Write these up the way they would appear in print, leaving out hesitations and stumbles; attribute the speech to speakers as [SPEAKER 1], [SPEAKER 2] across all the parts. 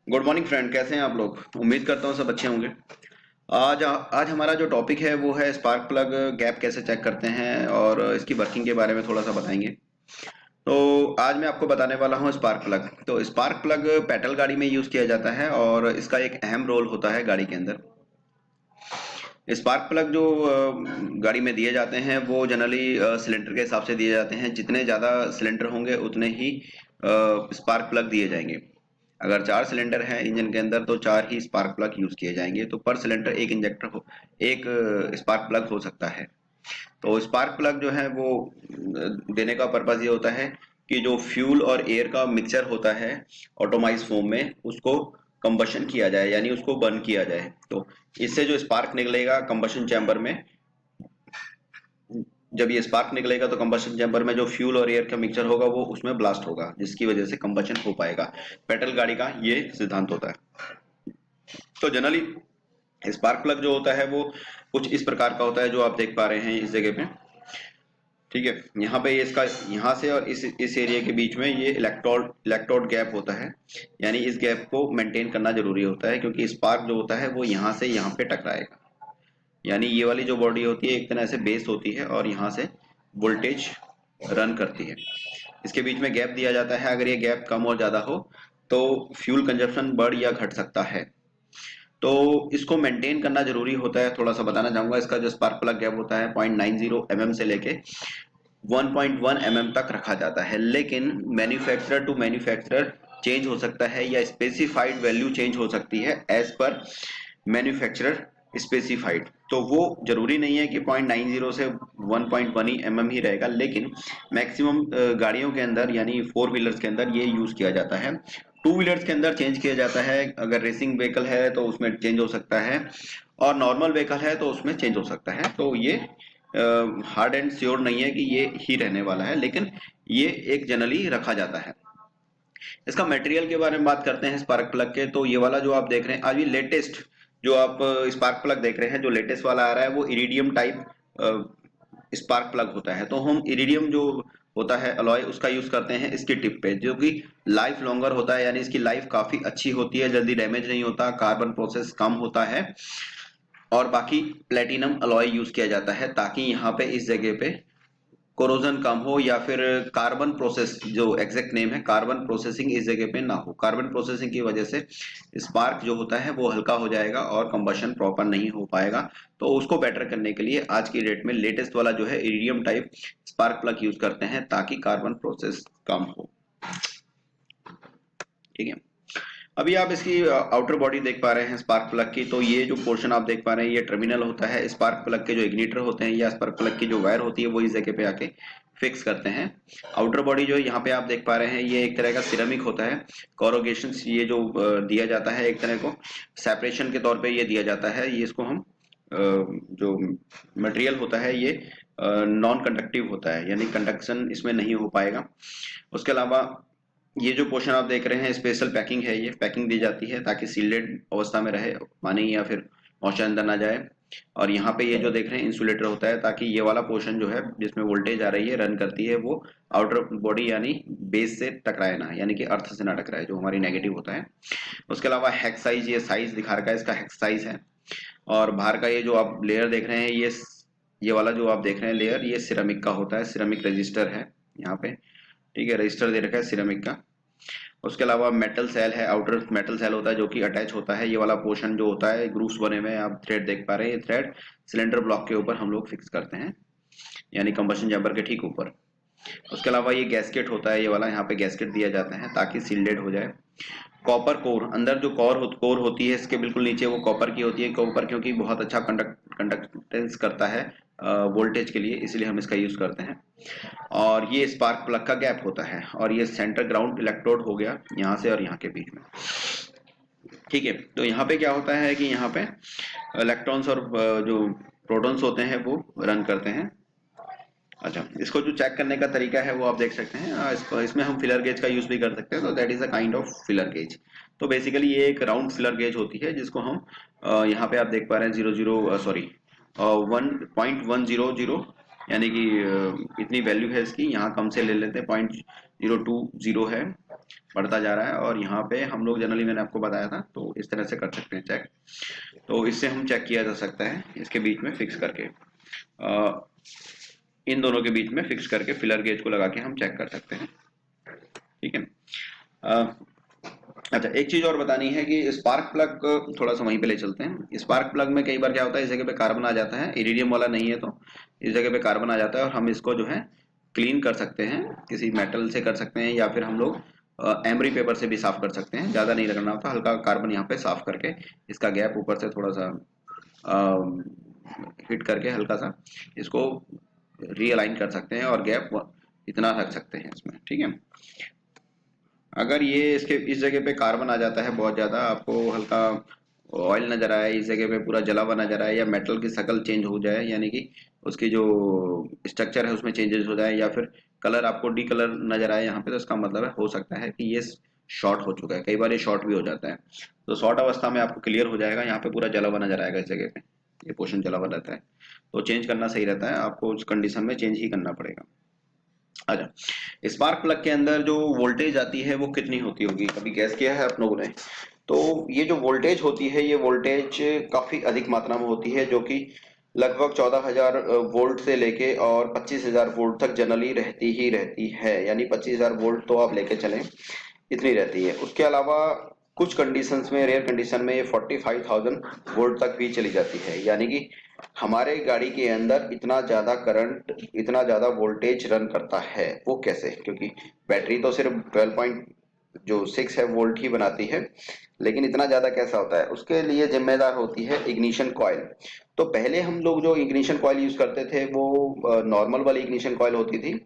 [SPEAKER 1] Good morning friend, कैसे हैं आप लोग। उम्मीद करता हूँ सब अच्छे होंगे। आज हमारा जो टॉपिक है वो है स्पार्क प्लग गैप कैसे चेक करते हैं और इसकी वर्किंग के बारे में थोड़ा सा बताएंगे। तो आज मैं आपको बताने वाला हूँ स्पार्क प्लग। तो स्पार्क प्लग पेट्रोल गाड़ी में यूज किया जाता है और इसका एक अहम रोल होता है गाड़ी के अंदर। स्पार्क प्लग जो गाड़ी में दिए जाते हैं वो जनरली सिलेंडर के हिसाब से दिए जाते हैं। जितने ज़्यादा सिलेंडर होंगे उतने ही स्पार्क प्लग दिए जाएंगे। अगर 4 सिलेंडर हैं इंजन के अंदर तो 4 ही स्पार्क प्लग यूज किए जाएंगे। तो पर सिलेंडर एक इंजेक्टर हो, एक स्पार्क प्लग हो सकता है। तो स्पार्क प्लग जो है वो देने का पर्पज ये होता है कि जो फ्यूल और एयर का मिक्सचर होता है ऑटोमाइज फॉर्म में, उसको कंबशन किया जाए, यानी उसको बर्न किया जाए। तो इससे जो स्पार्क निकलेगा कंबशन चैम्बर में, जब ये स्पार्क निकलेगा तो कंबशन चैम्बर में जो फ्यूल और एयर का मिक्सचर होगा वो उसमें ब्लास्ट होगा, जिसकी वजह से कंबशन हो पाएगा। पेट्रोल गाड़ी का ये सिद्धांत होता है। तो जनरली स्पार्क प्लग जो होता है वो कुछ इस प्रकार का होता है जो आप देख पा रहे हैं इस जगह पे। ठीक है, यहाँ पे ये इसका, यहाँ से और इस एरिया के बीच में ये इलेक्ट्रोड गैप होता है। यानी इस गैप को मेंटेन करना जरूरी होता है, क्योंकि स्पार्क जो होता है वो यहाँ से यहाँ पे टकराएगा। यानी ये वाली जो बॉडी होती है एक तरह से बेस होती है और यहाँ से वोल्टेज रन करती है। इसके बीच में गैप दिया जाता है। अगर ये गैप कम और ज्यादा हो तो फ्यूल कंजप्शन बढ़ या घट सकता है। तो इसको मेंटेन करना जरूरी होता है। थोड़ा सा बताना चाहूंगा, इसका जो स्पार्क प्लग गैप होता है 0.90 mm से लेके 1.1 mm तक रखा जाता है। लेकिन मैन्युफैक्चरर टू मैन्युफैक्चरर चेंज हो सकता है या स्पेसिफाइड वैल्यू चेंज हो सकती है एज पर मैन्युफैक्चरर स्पेसिफाइड। तो वो जरूरी नहीं है कि 0.90 से 1.1 mm ही रहेगा, लेकिन मैक्सिमम गाड़ियों के अंदर यानी 4 व्हीलर्स के अंदर ये यूज किया जाता है। 2 व्हीलर्स के अंदर चेंज किया जाता है। अगर रेसिंग व्हीकल है तो उसमें चेंज हो सकता है, और नॉर्मल व्हीकल है तो उसमें चेंज हो सकता है। तो ये हार्ड एंड श्योर नहीं है कि ये ही रहने वाला है, लेकिन ये एक जनरली रखा जाता है। इसका मटेरियल के बारे में बात करते हैं स्पार्क प्लग के। तो ये वाला जो आप देख रहे हैं अभी लेटेस्ट, जो आप स्पार्क प्लग देख रहे हैं, जो लेटेस्ट वाला आ रहा है वो इरिडियम टाइप स्पार्क प्लग होता है। तो हम इरिडियम जो होता है अलॉय उसका यूज करते हैं इसकी टिप पे, जो कि लाइफ लॉन्गर होता है। यानी इसकी लाइफ काफी अच्छी होती है, जल्दी डैमेज नहीं होता, कार्बन प्रोसेस कम होता है। और बाकी प्लेटिनम अलॉय यूज किया जाता है ताकि यहाँ पे इस जगह पे कोरोजन कम हो, या फिर कार्बन प्रोसेस, जो एग्जैक्ट नेम है, कार्बन प्रोसेसिंग इस जगह पे ना हो। कार्बन प्रोसेसिंग की वजह से स्पार्क जो होता है वो हल्का हो जाएगा और कंबशन प्रॉपर नहीं हो पाएगा। तो उसको बेटर करने के लिए आज की डेट में लेटेस्ट वाला जो है iridium type spark plug use करते हैं ताकि कार्बन प्रोसेस कम हो। ठीक है, अभी आप इसकी आउटर बॉडी देख पा रहे हैं स्पार्क प्लग की। तो ये जो पोर्शन आप देख पा रहे हैं ये टर्मिनल होता है स्पार्क प्लग के। जो इग्निटर होते हैं या स्पार्क प्लग की जो वायर होती है वो इस जगह पे आके फिक्स करते हैं। आउटर बॉडी जो यहाँ पे आप देख पा रहे हैं ये एक तरह का सिरेमिक होता है। कोरोगेशन ये जो दिया जाता है एक तरह को सेपरेशन के तौर पे ये दिया जाता है। ये इसको हम जो मटेरियल होता है ये नॉन कंडक्टिव होता है, यानी कंडक्शन इसमें नहीं हो पाएगा। उसके अलावा ये जो पोर्शन आप देख रहे हैं स्पेशल पैकिंग है, ये पैकिंग दी जाती है ताकि सील्डेड अवस्था में रहे, पानी या फिर मॉइस्चर अंदर ना जाए। और यहाँ पे ये जो देख रहे हैं इंसुलेटर होता है ताकि ये वाला पोर्शन जो है जिसमें वोल्टेज आ रही है रन करती है वो आउटर बॉडी यानी बेस से टकराए ना, यानी कि अर्थ से ना टकराए, जो हमारी नेगेटिव होता है। उसके अलावा हेक्स साइज, ये साइज दिखा रखा है, इसका हेक्स साइज है। और बाहर का ये जो आप लेयर देख रहे हैं ये वाला जो आप देख रहे हैं लेयर, ये सिरेमिक का होता है। सिरेमिक रजिस्टर है यहाँ पे। ठीक है, रजिस्टर दे रखा है सिरेमिक का। उसके अलावा मेटल सेल है, आउटर मेटल सेल होता है जो कि अटैच होता है। ये वाला पोर्शन जो होता है ग्रूव्स बने हुए हैं, आप थ्रेड देख पा रहे हैं, ये थ्रेड सिलेंडर ब्लॉक के ऊपर हम लोग फिक्स करते हैं, यानी कंबशन चैम्बर के ठीक ऊपर। उसके अलावा ये गैस्केट होता है, ये वाला यहाँ पे गैस्केट दिया जाता है ताकि सील्डेड हो जाए। कॉपर कोर, अंदर जो कोर होती है इसके बिल्कुल नीचे वो कॉपर की होती है। कॉपर क्योंकि बहुत अच्छा कंडक्टेंस करता है वोल्टेज के लिए, इसलिए हम इसका यूज करते हैं। और ये स्पार्क प्लग का गैप होता है, और ये सेंटर ग्राउंड इलेक्ट्रोड हो गया यहाँ से और यहाँ के बीच में। ठीक है, तो यहाँ पे क्या होता है कि यहाँ पे इलेक्ट्रॉन्स और जो प्रोटॉन्स होते हैं वो रन करते हैं। अच्छा, इसको जो चेक करने का तरीका है वो आप देख सकते हैं। इसमें हम फिलर गेज का यूज भी कर सकते हैं। तो that is a kind of filler gauge. तो बेसिकली ये एक राउंड फिलर गेज होती है जिसको हम यहाँ पे आप देख पा रहे हैं 1.100, यानी कि इतनी वैल्यू है इसकी। यहाँ कम से ले लेते हैं 0.020 है। बढ़ता जा रहा है। और यहाँ पे हम लोग जनरली, मैंने आपको बताया था, तो इस तरह से कर सकते हैं चेक। तो इससे हम चेक किया जा सकता है, इसके बीच में फिक्स करके, इन दोनों के बीच में फिक्स करके फिलर गेज को लगा के हम चेक कर सकते हैं। ठीक है। अच्छा, एक चीज और बतानी है कि स्पार्क प्लग थोड़ा सा वहीं पे ले चलते हैं। स्पार्क प्लग में कई बार क्या होता है, इस जगह पे कार्बन आ जाता है, इरिडियम वाला नहीं है तो इस जगह पे कार्बन आ जाता है, और हम इसको जो है क्लीन कर सकते हैं, किसी मेटल से कर सकते हैं, या फिर हम लोग एमरी पेपर से भी साफ कर सकते हैं। ज्यादा नहीं रगड़ना होता, हल्का कार्बन यहाँ पे साफ करके इसका गैप ऊपर से थोड़ा सा हिट करके हल्का सा इसको रीअलाइन कर सकते हैं, और गैप इतना रख सकते हैं इसमें। ठीक है। अगर ये इसके इस जगह पे कार्बन आ जाता है बहुत ज्यादा, आपको हल्का ऑयल नजर आए, इस जगह पे पूरा जला हुआ नजर आए, या मेटल की शक्ल चेंज हो जाए, यानी कि उसकी जो स्ट्रक्चर है उसमें चेंजेस हो जाए, या फिर कलर आपको डी कलर नजर आए यहाँ पे, तो इसका मतलब है, हो सकता है कि ये शॉर्ट हो चुका है। कई बार ये शॉर्ट भी हो जाता है। तो शॉर्ट अवस्था में आपको क्लियर हो जाएगा, यहाँ पे पूरा जला हुआ नजर आएगा, इस जगह पे ये पोर्शन जला हुआ रहता है। तो चेंज करना सही रहता है, आपको उस कंडीशन में चेंज ही करना पड़ेगा। अच्छा, स्पार्क प्लग के अंदर जो वोल्टेज आती है वो कितनी होती होगी, कभी गैस किया है आप लोगों ने? तो ये जो वोल्टेज होती है, ये वोल्टेज काफी अधिक मात्रा में होती है, जो कि लगभग 14,000 वोल्ट से लेके और 25,000 वोल्ट तक जनरली रहती है। यानी 25,000 वोल्ट तो आप लेके चलें, इतनी रहती है। उसके अलावा कुछ कंडीशंस में, रेयर कंडीशन में, ये 45,000 वोल्ट तक भी चली जाती है। यानी कि हमारे गाड़ी के अंदर इतना ज्यादा करंट, इतना ज्यादा वोल्टेज रन करता है, वो कैसे? क्योंकि बैटरी तो सिर्फ 12.6 है वोल्ट ही बनाती है, लेकिन इतना ज्यादा कैसा होता है, उसके लिए जिम्मेदार होती है इग्निशन कॉइल। तो पहले हम लोग जो इग्निशन कॉइल यूज करते थे वो नॉर्मल वाली इग्निशन कॉइल होती थी,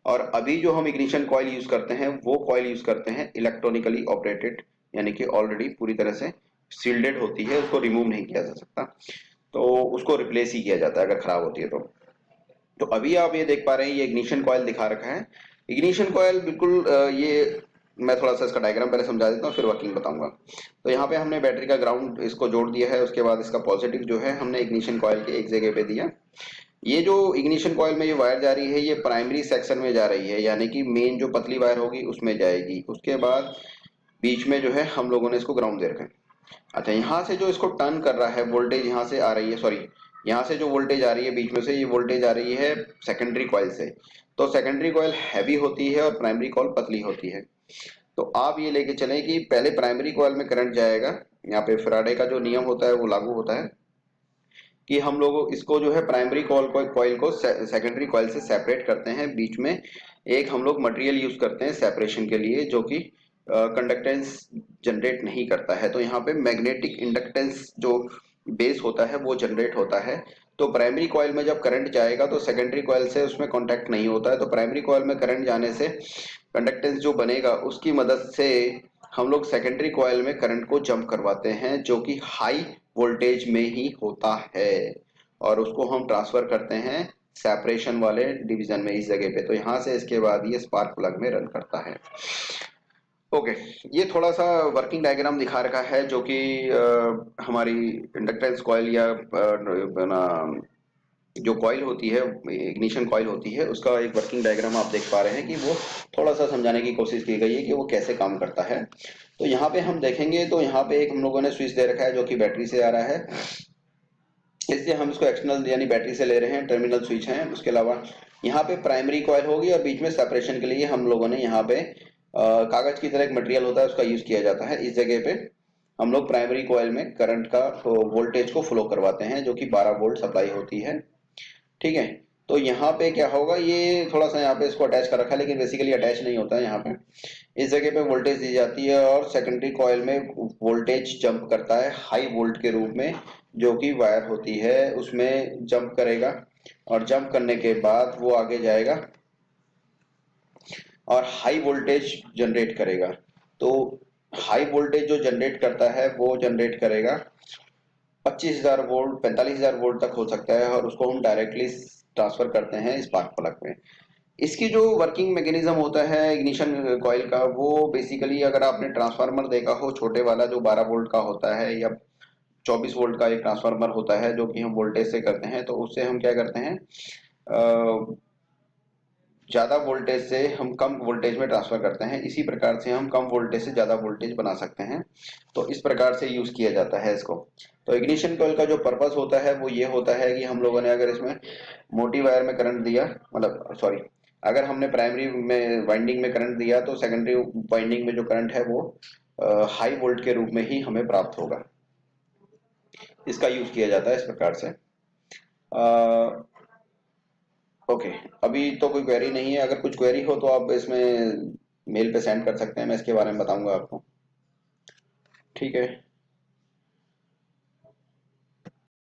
[SPEAKER 1] और अभी जो हम इग्निशन कॉइल यूज करते हैं वो कॉइल यूज करते हैं इलेक्ट्रॉनिकली ऑपरेटेड, यानी कि ऑलरेडी पूरी तरह से सील्डेड होती है, उसको रिमूव नहीं किया जा सकता, तो उसको रिप्लेस ही किया जाता है अगर खराब होती है तो अभी आप ये देख पा रहे हैं, ये इग्निशन कॉइल दिखा रखा है। इग्निशन कॉइल बिल्कुल ये मैं थोड़ा सा इसका डायग्राम पहले समझा देता हूँ, फिर वर्किंग बताऊंगा। तो यहाँ पे हमने बैटरी का ग्राउंड इसको जोड़ दिया है, उसके बाद इसका पॉजिटिव जो है हमने इग्निशन कॉइल के एक जगह पे दिया। ये जो इग्निशन कॉइल में ये वायर जा रही है, ये प्राइमरी सेक्शन में जा रही है, यानी कि मेन जो पतली वायर होगी उसमें जाएगी। उसके बाद बीच में जो है हम लोगों ने इसको ग्राउंड दे रखा है। अच्छा, यहाँ से जो इसको टर्न कर रहा है वोल्टेज, यहाँ से आ रही है, सॉरी, यहाँ से जो वोल्टेज आ रही है बीच में से, ये वोल्टेज आ रही है सेकेंडरी कॉइल से। तो सेकेंडरी कॉइल हैवी होती है और प्राइमरी कॉइल पतली होती है। तो आप ये लेके चलें कि पहले प्राइमरी कॉइल में करंट जाएगा, यहाँ पे फैराडे का जो नियम होता है वो लागू होता है कि हम लोग इसको जो है प्राइमरी कॉइल को सेकेंडरी कॉइल से सेपरेट करते हैं। बीच में एक हम लोग मटेरियल यूज करते हैं सेपरेशन के लिए, जो कि कंडक्टेंस जनरेट नहीं करता है। तो यहाँ पे मैग्नेटिक इंडक्टेंस जो बेस होता है वो जनरेट होता है। तो प्राइमरी कॉइल में जब करंट जाएगा तो सेकेंडरी कॉइल से उसमें कांटेक्ट नहीं होता है, तो प्राइमरी कॉइल में करंट जाने से कंडक्टेंस जो बनेगा उसकी मदद से हम लोग सेकेंडरी कॉइल में करंट को जंप करवाते हैं, जो कि हाई वोल्टेज में ही होता है, और उसको हम ट्रांसफर करते हैं सेपरेशन वाले डिवीजन में, इस जगह पे। तो यहाँ से इसके बाद ये स्पार्क प्लग में रन करता है। ओके, ये थोड़ा सा वर्किंग डायग्राम दिखा रखा है, जो कि हमारी इंडक्टेंस कॉइल या ना जो कॉइल होती है, इग्निशन कॉइल होती है, उसका एक वर्किंग डायग्राम आप देख पा रहे हैं कि वो थोड़ा सा समझाने की कोशिश की गई है कि वो कैसे काम करता है। तो यहाँ पे हम देखेंगे तो यहाँ पे एक हम लोगों ने स्विच दे रखा है जो कि बैटरी से आ रहा है, इसलिए हम इसको एक्सटर्नल यानी बैटरी से ले रहे हैं, टर्मिनल स्विच है। उसके अलावा यहाँ पे प्राइमरी कॉइल होगी, और बीच में सेपरेशन के लिए हम लोगों ने यहाँ पे कागज की तरह एक मटेरियल होता है उसका यूज किया जाता है। इस जगह पे हम लोग प्राइमरी कॉइल में करंट का वोल्टेज को फ्लो करवाते हैं, जो कि 12 वोल्ट सप्लाई होती है। ठीक है। तो यहाँ पे क्या होगा, ये थोड़ा सा यहाँ पे इसको अटैच कर रखा है, लेकिन बेसिकली अटैच नहीं होता है। यहाँ पे इस जगह पे वोल्टेज दी जाती है, और सेकेंडरी कॉइल में वोल्टेज जंप करता है हाई वोल्ट के रूप में, जो कि वायर होती है उसमें जंप करेगा, और जंप करने के बाद वो आगे जाएगा और हाई वोल्टेज जनरेट करेगा। तो हाई वोल्टेज जो जनरेट करता है वो जनरेट करेगा 25,000 वोल्ट, 45,000 वोल्ट तक हो सकता है, और उसको हम डायरेक्टली ट्रांसफर करते हैं स्पार्क प्लग में। इसकी जो वर्किंग मैकेनिज्म होता है इग्निशन कॉइल का, वो बेसिकली अगर आपने ट्रांसफार्मर देखा हो छोटे वाला जो 12 वोल्ट का होता है, या 24 वोल्ट का एक ट्रांसफार्मर होता है जो कि हम वोल्टेज से करते हैं, तो उससे हम क्या करते हैं, ज्यादा वोल्टेज से हम कम वोल्टेज में ट्रांसफर करते हैं, इसी प्रकार से हम कम वोल्टेज से ज्यादा वोल्टेज बना सकते हैं। तो इस प्रकार से यूज किया जाता है इसको। तो इग्निशन कॉइल का जो पर्पस होता है वो ये होता है कि हम लोगों ने अगर इसमें मोटी वायर में करंट दिया, मतलब सॉरी, अगर हमने प्राइमरी में वाइंडिंग में करंट दिया तो सेकेंडरी वाइंडिंग में जो करंट है वो हाई वोल्ट के रूप में ही हमें प्राप्त होगा। इसका यूज किया जाता है इस प्रकार से। ओके, अभी तो कोई क्वेरी नहीं है, अगर कुछ क्वेरी हो तो आप इसमें मेल पे सेंड कर सकते हैं, मैं इसके बारे में बताऊंगा आपको। ठीक है।